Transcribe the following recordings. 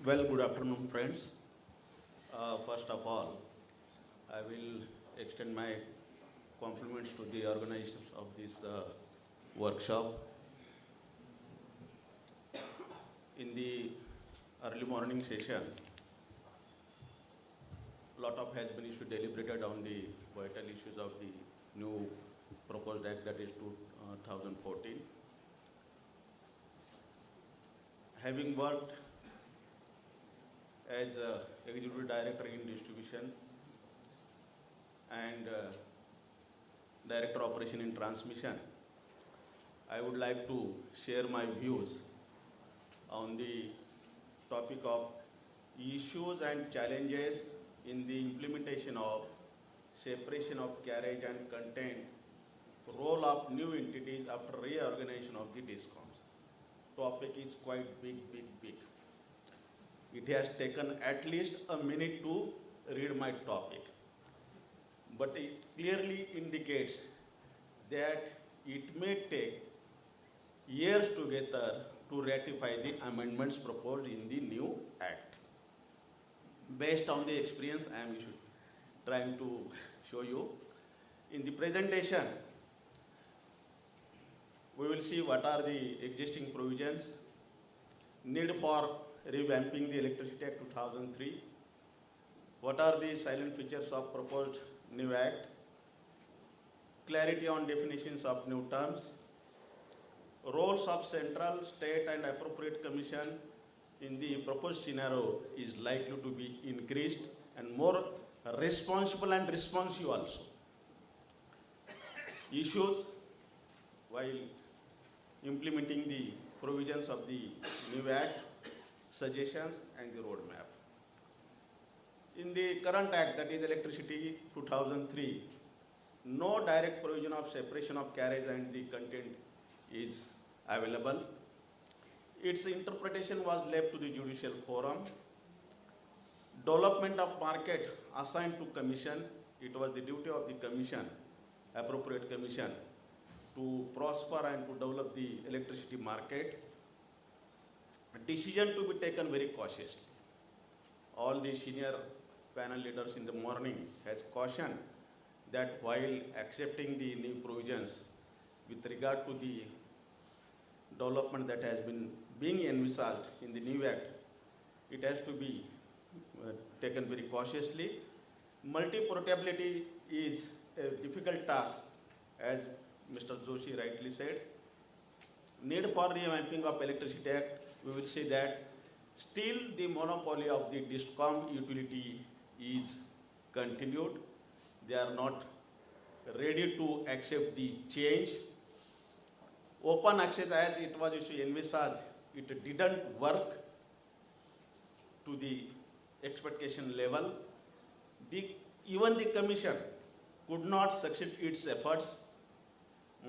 Well, good afternoon, friends. First of all, I will extend my compliments to the organizers of this workshop. In the early morning session, lot of has been issued deliberated on the vital issues of the new proposed act, that is 2014. Having worked as executive director in distribution and director operation in transmission, I would like to share my views on the topic of issues and challenges in the implementation of separation of carriage and content, role of new entities after reorganization of the DISCOMs. Topic is quite big. It has taken at least a minute to read my topic, but it clearly indicates that it may take years together to ratify the amendments proposed in the new act. Based on the experience I am trying to show you, in the presentation, we will see what are the existing provisions, need for revamping the Electricity Act 2003, what are the silent features of proposed new act, clarity on definitions of new terms, roles of central, state and appropriate commission in the proposed scenario is likely to be increased and more responsible and responsive also. Issues while implementing the provisions of the new act, suggestions and the roadmap. In the current act, that is Electricity 2003, no direct provision of separation of carriage and the content is available. Its interpretation was left to the judicial forum. Development of market assigned to commission. It was the duty of the commission, appropriate commission, to prosper and to develop the electricity market. A decision to be taken very cautiously. All the senior panel leaders in the morning has cautioned that while accepting the new provisions with regard to the development that has been being envisaged in the new act, it has to be taken very cautiously. Multi-portability is a difficult task, as Mr. Joshi rightly said. Need for revamping of Electricity Act, we will say that still the monopoly of the DISCOM utility is continued. They are not ready to accept the change. Open access, as it was envisaged, it didn't work to the expectation level. Even the commission could not succeed its efforts.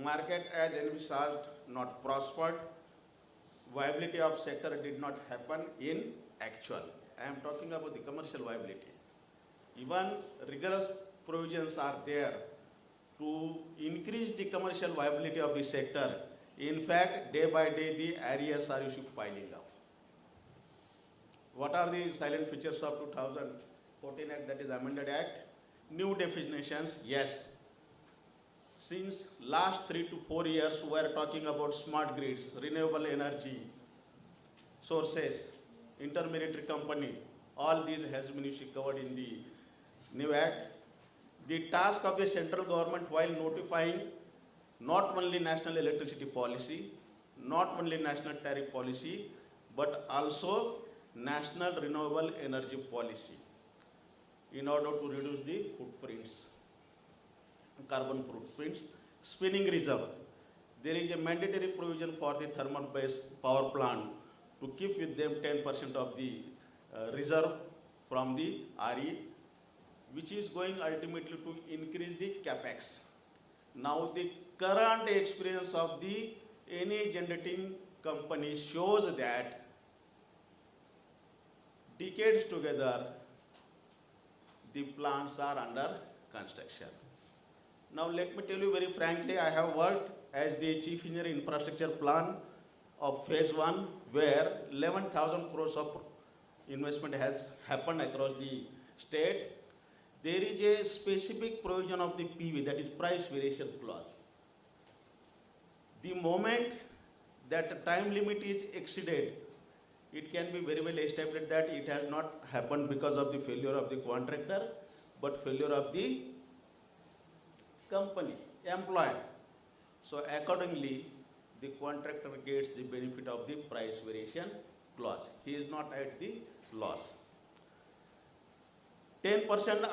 Market as envisaged not prospered. Viability of sector did not happen in actual. I am talking about the commercial viability. Even rigorous provisions are there to increase the commercial viability of the sector. In fact, day by day, the areas are piling up. What are the silent features of 2014 Act, that is amended Act? New definitions, yes. Since last 3 to 4 years, we are talking about smart grids, renewable energy sources, intermediary company. All these has been covered in the new act. The task of the central government while notifying not only national electricity policy, not only national tariff policy, but also national renewable energy policy in order to reduce the footprints, carbon footprints. Spinning reserve. There is a mandatory provision for the thermal-based power plant to keep with them 10% of the reserve from the RE, which is going ultimately to increase the capex. Now the current experience of the any generating company shows that decades together the plants are under construction. Now let me tell you very frankly, I have worked as the Chief Engineer Infrastructure Plan of Phase 1, where 11,000 crores of investment has happened across the state, there is a specific provision of the PV, that is price variation clause. The moment that time limit is exceeded, it can be very well established that it has not happened because of the failure of the contractor, but failure of the company, employer. So accordingly, the contractor gets the benefit of the price variation clause. He is not at the loss. 10%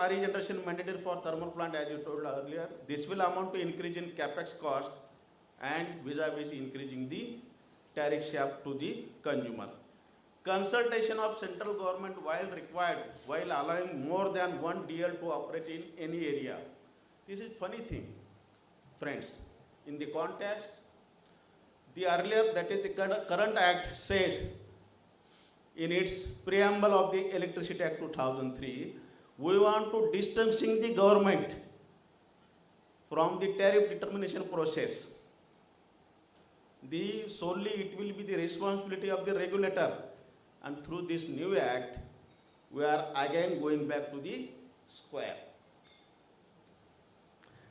RE generation mandatory for thermal plant, as you told earlier. This will amount to increase in capex cost and vis-a-vis increasing the tariff share to the consumer. Consultation of central government while required, while allowing more than one DL to operate in any area. This is funny thing, friends. In the context, the earlier, that is the current act says in its preamble of the Electricity Act 2003, we want to distancing the government from the tariff determination process. Solely it will be the responsibility of the regulator, and through this new act, we are again going back to the square.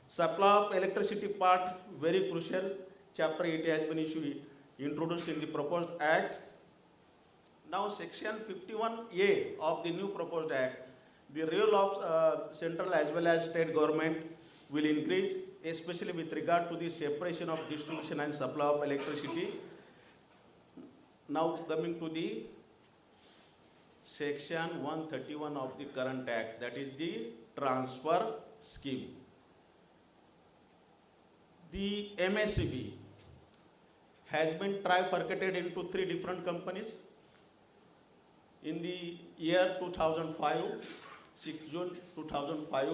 Supply of electricity part, very crucial. Chapter 8 has been introduced in the proposed act. Now section 51A of the new proposed act, the role of central as well as state government will increase, especially with regard to the separation of distribution and supply of electricity. Now coming to the section 131 of the current act, that is the transfer scheme. The MSCB has been trifurcated into 3 different companies. In the year 2005, 6th June 2005,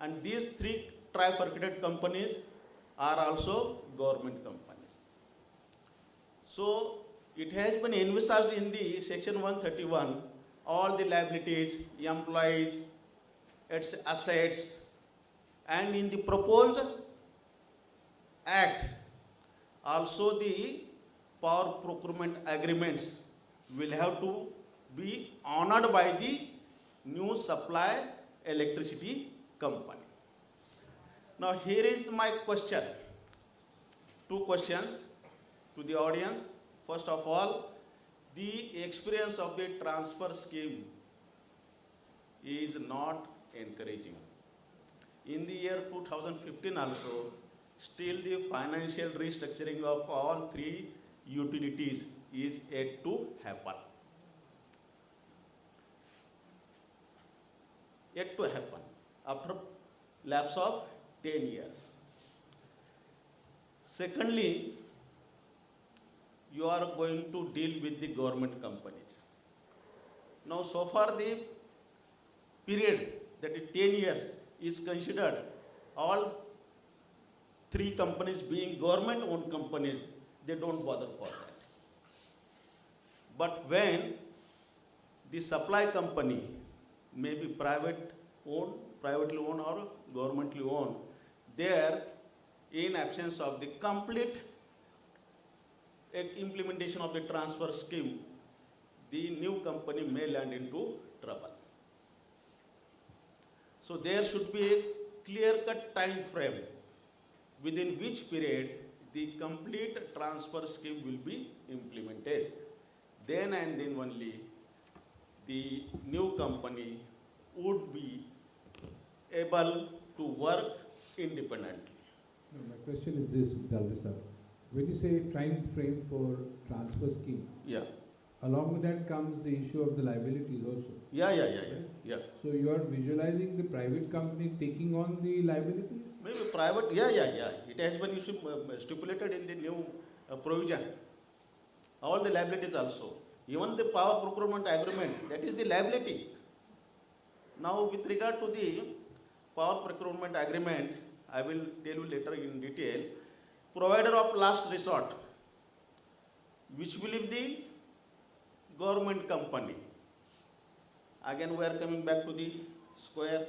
and these 3 trifurcated companies are also government companies. So it has been envisaged in the section 131, all the liabilities, employees, its assets, and in the proposed act, also the power procurement agreements will have to be honored by the new supply electricity company. Now here is my question, 2 questions to the audience. First of all, the experience of the transfer scheme is not encouraging. In the year 2015 also, still the financial restructuring of all 3 utilities is yet to happen. Yet to happen after lapse of 10 years. Secondly, you are going to deal with the government companies. Now so far the period, that is 10 years, is considered all 3 companies being government owned companies, they don't bother for that. But when the supply company may be privately owned or governmentally owned, there, in absence of the complete implementation of the transfer scheme, the new company may land into trouble. So there should be a clear-cut time frame within which period the complete transfer scheme will be implemented. Then and then only the new company would be able to work independently. No, my question is this, Dalvi sir. When you say time frame for transfer scheme, Yeah. along with that comes the issue of the liabilities also. Yeah. So you are visualizing the private company taking on the liabilities? Maybe private, yeah. It has been stipulated in the new provision. All the liabilities also. Even the power procurement agreement, that is the liability. Now with regard to the power procurement agreement, I will tell you later in detail. Provider of last resort, which will be the government company. Again we are coming back to the square.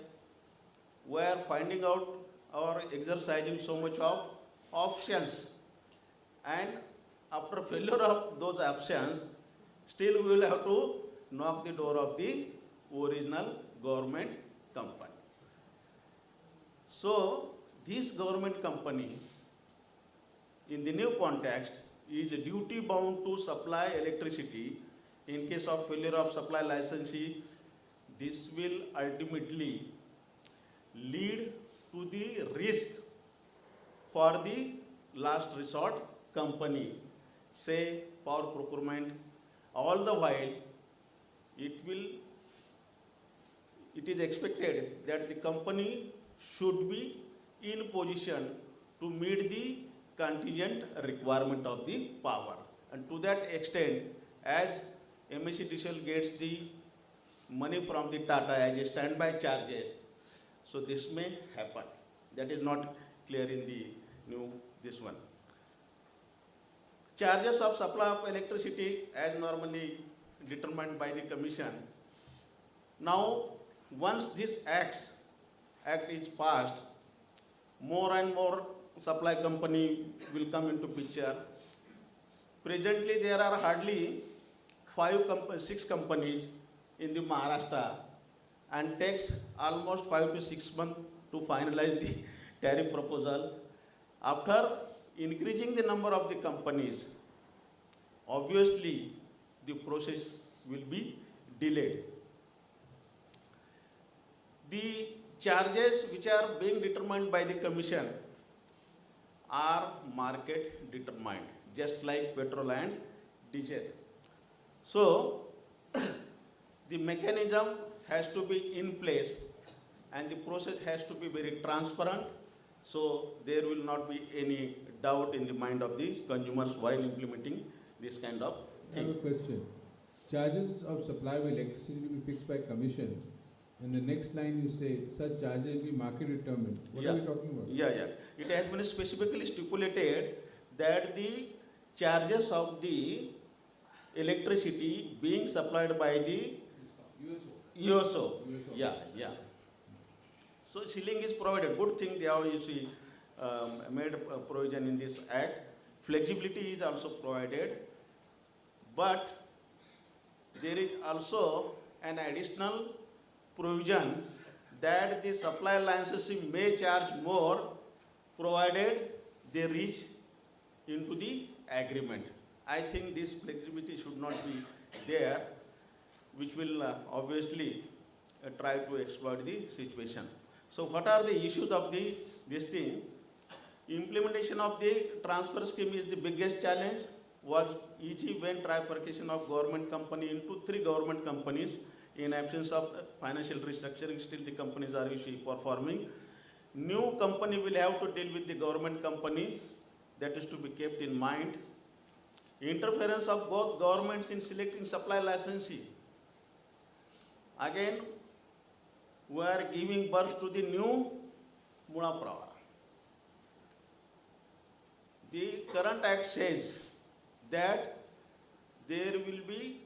We are finding out or exercising so much of options, and after failure of those options, still we will have to knock the door of the original government company. So, this government company, in the new context, is duty bound to supply electricity. In case of failure of supply licensee, this will ultimately lead to the risk for the last resort company, say power procurement. All the while, it is expected that the company should be in position to meet the contingent requirement of the power. And to that extent, as MECDCL gets the money from the Tata as a standby charges, so this may happen. That is not clear in the new this one. Charges of supply of electricity as normally determined by the commission. Now, once this act is passed, more and more supply company will come into picture. Presently, there are hardly 6 companies in the Maharashtra, and takes almost 5 to 6 months to finalize the tariff proposal. After increasing the number of the companies, obviously the process will be delayed. The charges which are being determined by the commission are market determined, just like petrol and diesel. So, the mechanism has to be in place and the process has to be very transparent, so there will not be any doubt in the mind of the consumers while implementing this kind of I have a thing. question. Charges of supply of electricity will be fixed by commission, and the next line you say such charges will be market determined. What are Yeah. we talking about? Yeah. It has been specifically stipulated that the charges of the electricity being supplied by the USO. Yeah. So ceiling is provided. Good thing they have made a provision in this act. Flexibility is also provided, but there is also an additional provision that the supply licensee may charge more provided they reach into the agreement. I think this flexibility should not be there, which will obviously try to exploit the situation. So what are the issues of this thing? Implementation of the transfer scheme is the biggest challenge. Was each event trifurcation of government company into 3 government companies. In absence of financial restructuring, still the companies are performing. New company will have to deal with the government company. That is to be kept in mind. Interference of both governments in selecting supply licensee. Again, we are giving birth to the new Muna Pravara. The current act says that there will be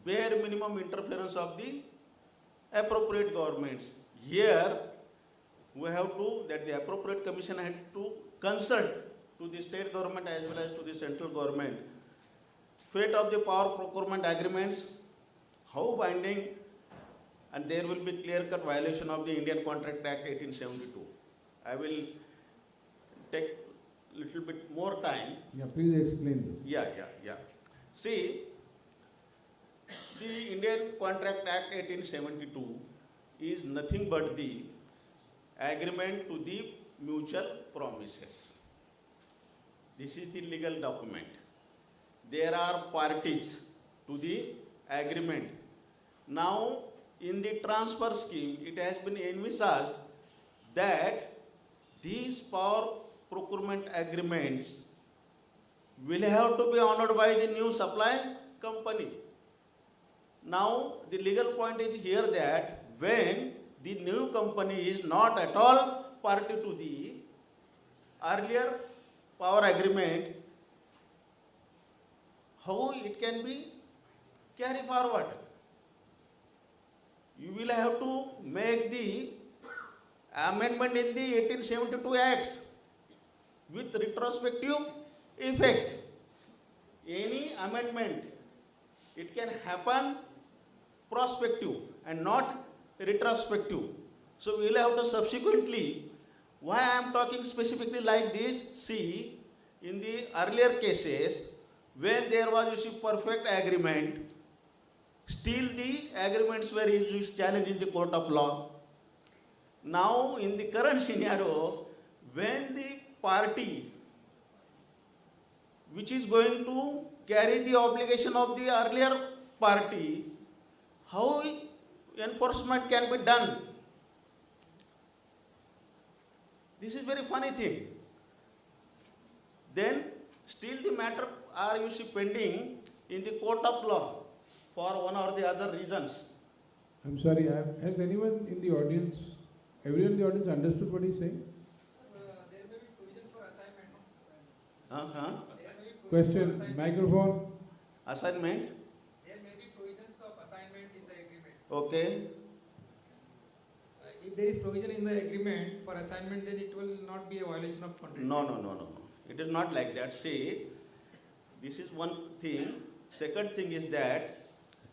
bare minimum interference of the appropriate governments. Here, we have to, that the appropriate commission had to consult to the state government as well as to the central government. Fate of the power procurement agreements, how binding, and there will be clear-cut violation of the Indian Contract Act 1872. I will take little bit more time. Yeah, please explain this. Yeah. See, the Indian Contract Act 1872 is nothing but the agreement to the mutual promises. This is the legal document. There are parties to the agreement. Now, in the transfer scheme, it has been envisaged that these power procurement agreements will have to be honored by the new supply company. Now, the legal point is here that when the new company is not at all party to the earlier power agreement, how it can be carried forward? You will have to make the amendment in the 1872 Acts with retrospective effect. Any amendment it can happen prospective and not retrospective. So we will have to subsequently, why I am talking specifically like this, see, in the earlier cases, when there was, you see, perfect agreement, still the agreements were challenged in the court of law. Now, in the current scenario, when the party which is going to carry the obligation of the earlier party, how enforcement can be done? This is very funny thing. Then, still the matter are, you see, pending in the court of law for one or the other reasons. I'm sorry, has anyone in the audience, everyone in the audience understood what he's saying? There may be provision for assignment. Uh-huh. There may be provision for Question, assignment. microphone. Assignment, There may be provisions of assignment in the agreement. okay. If there is provision in the agreement for assignment, then it will not be a violation of contract. No. It is not like that. See, this is one thing. Second thing is that,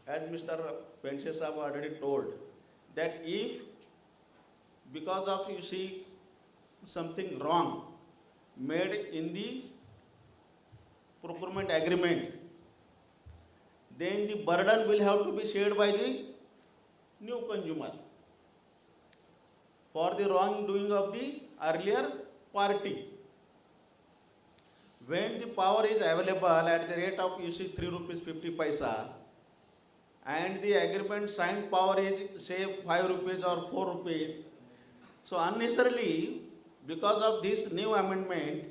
as Mr. Penche Saab already told, that if because of, you see, something wrong made in the procurement agreement, then the burden will have to be shared by the new consumer for the wrongdoing of the earlier party. When the power is available at the rate of, you see, 3 rupees 50 paisa, and the agreement signed power is, say, 5 rupees or 4 rupees, so unnecessarily, because of this new amendment,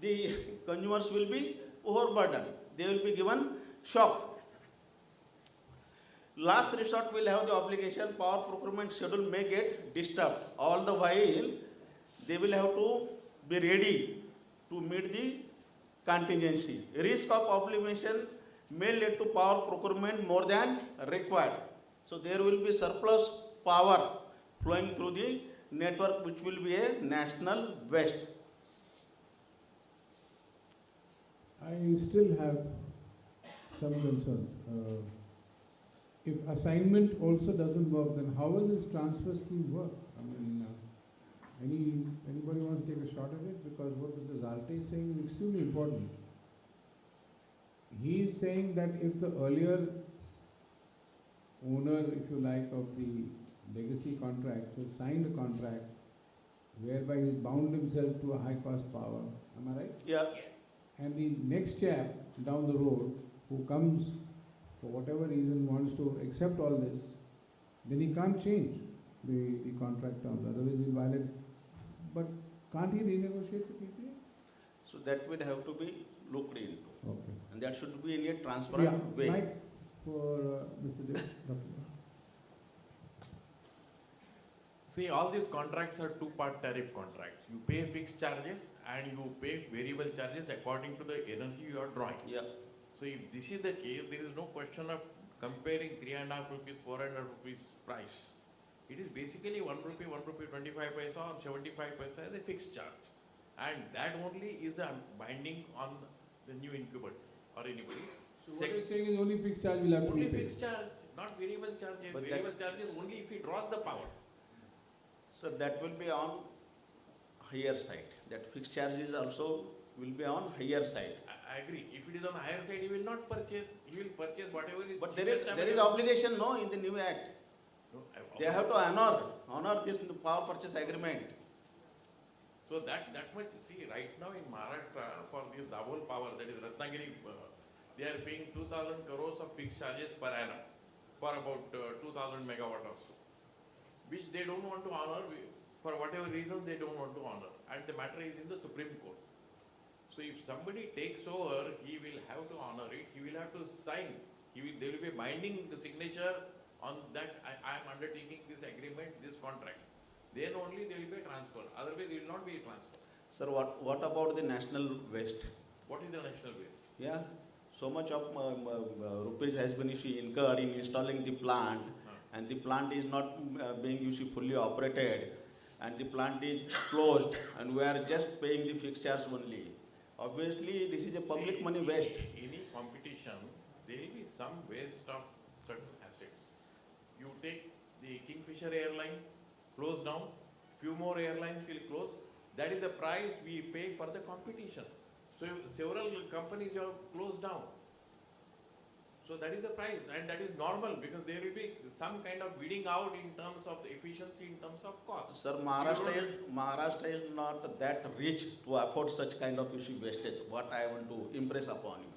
the consumers will be overburdened. They will be given shock. Last resort will have the obligation, power procurement schedule may get disturbed. All the while, they will have to be ready to meet the contingency. Risk of obligation may lead to power procurement more than required. So there will be surplus power flowing through the network, which will be a national waste. I still have some concerns. If assignment also doesn't work, then how will this transfer scheme work? I mean, anybody wants to take a shot at it? Because what Mr. Zalte is saying is extremely important. He is saying that if the earlier owner, if you like, of the legacy contracts has signed a contract whereby he's bound himself to a high cost power, am I right? Yeah. And the next chap down the road who comes for whatever reason wants to accept all this, then he can't change the contract terms, otherwise he'll violate. But can't he renegotiate the PPA? So that will have to be looked into. Okay. And that should be in a transparent way. Mike for Mr. Dev. See, all these contracts are two-part tariff contracts. You pay fixed charges and you pay variable charges according to the energy you are drawing. Yeah. So if this is the case, there is no question of comparing 3.5 rupees, 400 rupees price. It is basically 1 rupee, 25 paisa or 75 paisa as a fixed charge. And that only is binding on the new incumbent or anybody. So what you're saying is only fixed charge will have to be Only paid. fixed charge, not variable charges. But Variable charges only if he draws the power. So that will be on higher side. That fixed charges also will be on higher side. I agree. If it is on the higher side, he will not purchase. He will purchase whatever is. But there is cheapest obligation, no, in the new act. No, They have to honor this power purchase agreement. So that much, see, right now in Maharashtra, for this double power, that is Ratnagiri, they are paying 2,000 crores of fixed charges per annum for about 2,000 megawatt or so, which they don't want to honor, for whatever reason they don't want to honor. And the matter is in the Supreme Court. So if somebody takes over, he will have to honor it, he will have to sign, there will be binding the signature on that, I am undertaking this agreement, this contract. Then only there will be a transfer, otherwise there will not be a transfer. Sir, what about the national waste? What is the national waste? Yeah, so much of rupees has been incurred in installing the plant, and the plant is not being fully operated, and the plant is closed, and we are just paying the fixed charge only. Obviously, this is a public money waste. Any competition, there will be some waste of certain assets. You take the Kingfisher airline, close down, few more airlines will close. That is the price we pay for the competition. So several companies have closed down. So that is the price, and that is normal because there will be some kind of weeding out in terms of efficiency, in terms of cost. Sir, Maharashtra is not that rich to afford such kind of issue wastage. What I want to impress upon you.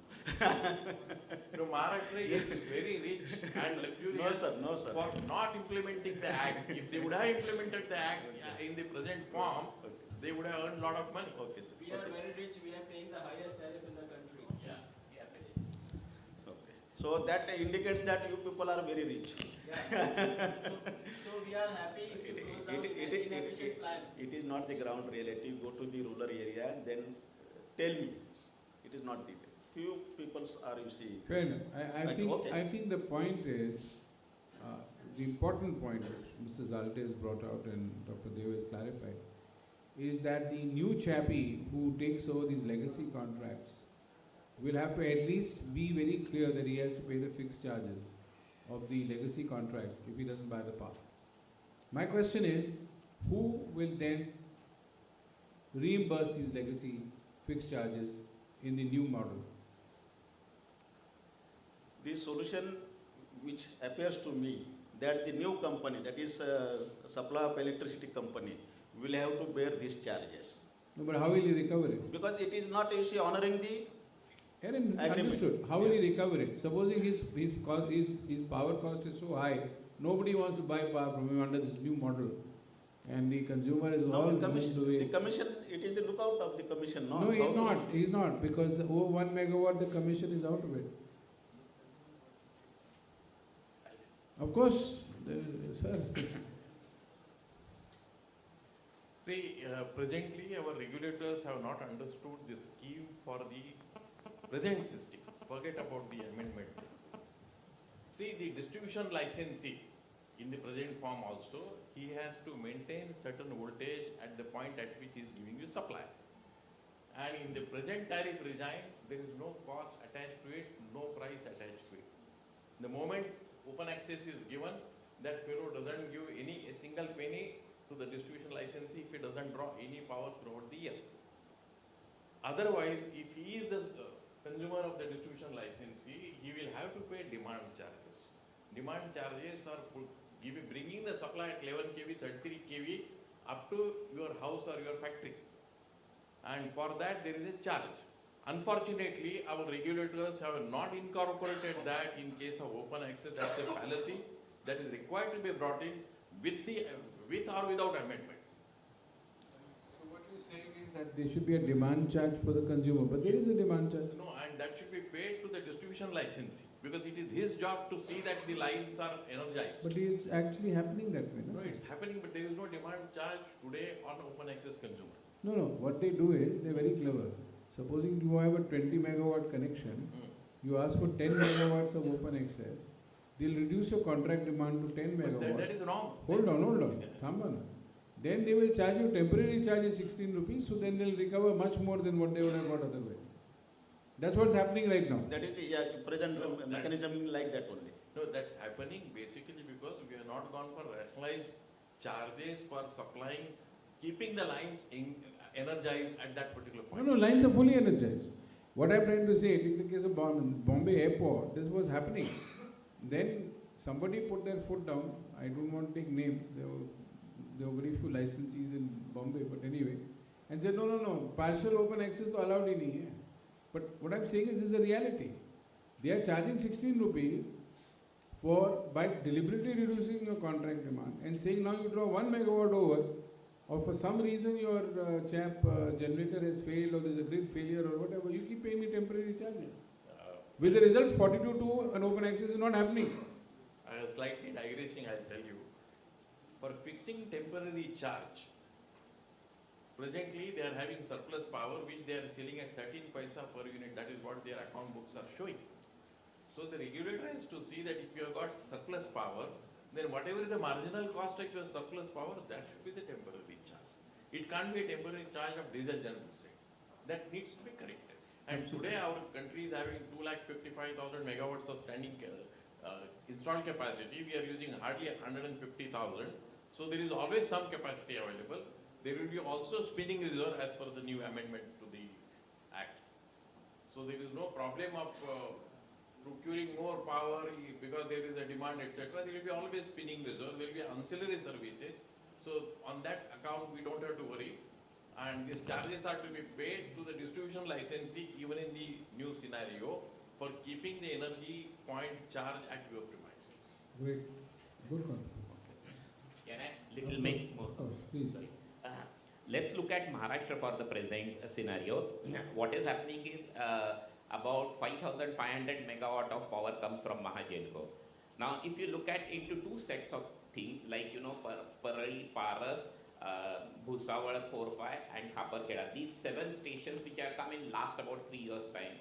So Maharashtra is very rich and luxurious No, sir. for not implementing the act. If they would have implemented the act in the present form, they would have earned lot of money. Okay, sir. We are very rich, we are paying the highest tariff in the country. Yeah. Okay. So that indicates that you people are very rich. Yeah. So we are happy if you close down inefficient plants. It is not the ground reality. Go to the rural area, then tell me. It is not detail. Few peoples are, you see. Fair enough. Okay. I think the point is, the important point which Mr. Zalte has brought out and Dr. Deo has clarified, is that the new chappie who takes over these legacy contracts will have to at least be very clear that he has to pay the fixed charges of the legacy contracts if he doesn't buy the power. My question is, who will then reimburse these legacy fixed charges in the new model? The solution which appears to me that the new company, that is supply of electricity company, will have to bear these charges. No, but how will he recover it? Because it is not, you see, honoring the Aaron, Agreement. understood. How will he recover it? Supposing his power cost is so high, nobody wants to buy power from him under this new model, and the consumer is Now all the commission, moved away. the commission, it is the lookout of the commission, no? No, How he's to- not. He's not, because over 1 megawatt, the commission is out of it. Of course, sir. See, presently our regulators have not understood the scheme for the present system. Forget about the amendment. See, the distribution licensee in the present form also, he has to maintain certain voltage at the point at which he is giving you supply. And in the present tariff regime, there is no cost attached to it, no price attached to it. The moment open access is given, that fellow doesn't give a single penny to the distribution licensee if he doesn't draw any power throughout the year. Otherwise, if he is the consumer of the distribution licensee, he will have to pay demand charges. Demand charges are bringing the supply at 11 kV, 33 kV up to your house or your factory. And for that there is a charge. Unfortunately, our regulators have not incorporated that in case of open access. That's a fallacy that is required to be brought in with or without amendment. So what you're saying is that there should be a demand charge for the consumer, but there is a demand charge. No, and that should be paid to the distribution licensee because it is his job to see that the lines are energized. But it's actually happening that way, No, no? it's happening, but there is no demand charge today on open access consumer. No, what they do is, they're very clever. Supposing you have a 20 megawatt connection, you ask for 10 megawatts of open access, they'll reduce your contract demand to 10 But that megawatts. is wrong. Hold on. Thambana. Then they will charge you, temporary charge is 16 rupees, so then they'll recover much more than what they would have got otherwise. That's what's happening right now. That is the present No, that- mechanism like that only. No, that's happening basically because we have not gone for rationalized charges for supplying, keeping the lines energized at that particular point. No, lines are fully energized. What I'm trying to say, in the case of Bombay Airport, this was happening. Then somebody put their foot down. I don't want to take names. There were very few licensees in Bombay, but anyway, and said, no, partial open access to allowed in here. But what I'm saying is, this is a reality. They are charging 16 rupees by deliberately reducing your contract demand and saying now you draw 1 megawatt over, or for some reason your generator has failed or there's a grid failure or whatever, you keep paying me temporary charges. With the result, 42.2 and open access is not happening. Slightly digressing, I'll tell you. For fixing temporary charge, presently they are having surplus power which they are selling at 13 paisa per unit. That is what their account books are showing. So the regulator has to see that if you have got surplus power, then whatever is the marginal cost of your surplus power, that should be the temporary charge. It can't be a temporary charge of diesel generation. That needs to be corrected. And today our country is having 2,55,000 megawatts of standing installed capacity. We are using hardly 150,000. So there is always some capacity available. There will be also spinning reserve as per the new amendment to the Act. So there is no problem of procuring more power because there is a demand, etc. There will be always spinning reserve. There will be ancillary services. So on that account, we don't have to worry. And these charges are to be paid to the distribution licensee even in the new scenario for keeping the energy point charge at your premises. Great. Good one. Can I little make more? Oh, please. Sorry. Let's look at Maharashtra for the present scenario. What is happening is about 5,500 megawatt of power comes from Mahagenco. Now, if you look at into two sets of things like Parali, Paras, Bhusawal, 4-5 and Khaparkheda, these 7 stations which have come in last about 3 years time,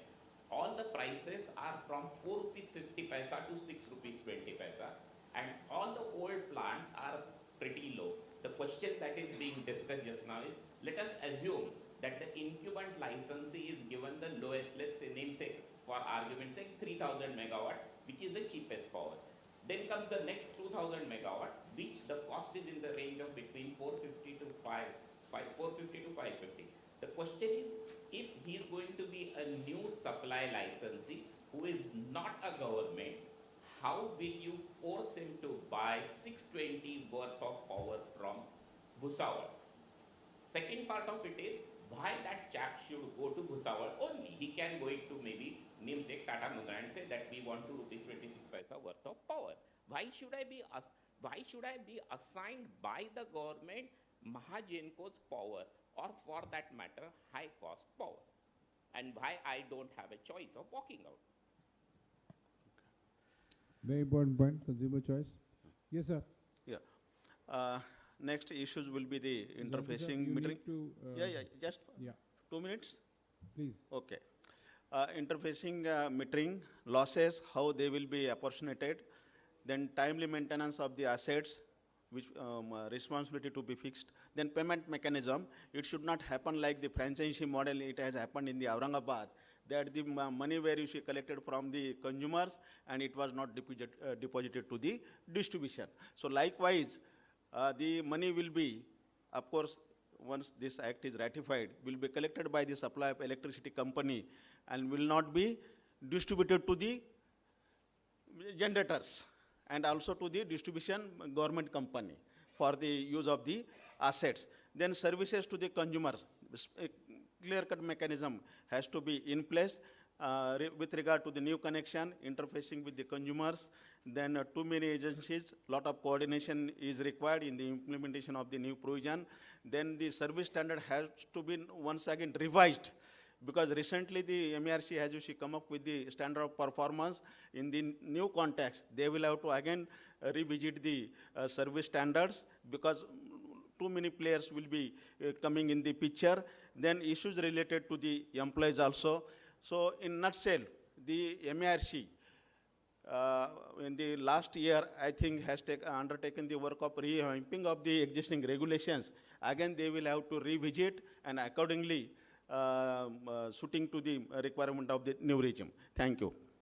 all the prices are from 4 rupees 50 paisa to 6 rupees 20 paisa, and all the old plants are pretty low. The question that is being discussed just now is, let us assume that the incumbent licensee is given the lowest, let's say, namesake for argument's sake, 3,000 megawatt, which is the cheapest power. Then comes the next 2,000 megawatt, which the cost is in the range of between 450 to 550. The question is, if he is going to be a new supply licensee who is not a government, how will you force him to buy 620 worth of power from Bhusawal? Second part of it is, why that chap should go to Bhusawal only? He can go into maybe namesake Tata Mundra and say that we want 2 rupees 26 paisa worth of power. Why should I be assigned by the government Mahagenco's power, or for that matter high cost power? And why I don't have a choice of walking out? Very important point, consumer choice. Yes, sir. Next issues will be the Zanti sir, interfacing you metering. need to, Just Yeah, 2 minutes. please. Okay. Interfacing metering losses, how they will be apportionated, then timely maintenance of the assets, which responsibility to be fixed, then payment mechanism. It should not happen like the franchisee model it has happened in the Aurangabad, that the money were usually collected from the consumers and it was not deposited to the distribution. So likewise, the money will be, of course, once this act is ratified, will be collected by the supply of electricity company and will not be distributed to the generators and also to the distribution government company for the use of the assets. Then services to the consumers, a clear-cut mechanism has to be in place with regard to the new connection, interfacing with the consumers. Then too many agencies, lot of coordination is required in the implementation of the new provision. Then the service standard has to be once again revised, because recently the MERC has usually come up with the standard of performance. In the new context, they will have to again revisit the service standards, because too many players will be coming in the picture. Then issues related to the employees also. So in nutshell, the MERC in the last year, I think, has undertaken the work of revamping of the existing regulations. Again, they will have to revisit and accordingly suiting to the requirement of the new regime. Thank you.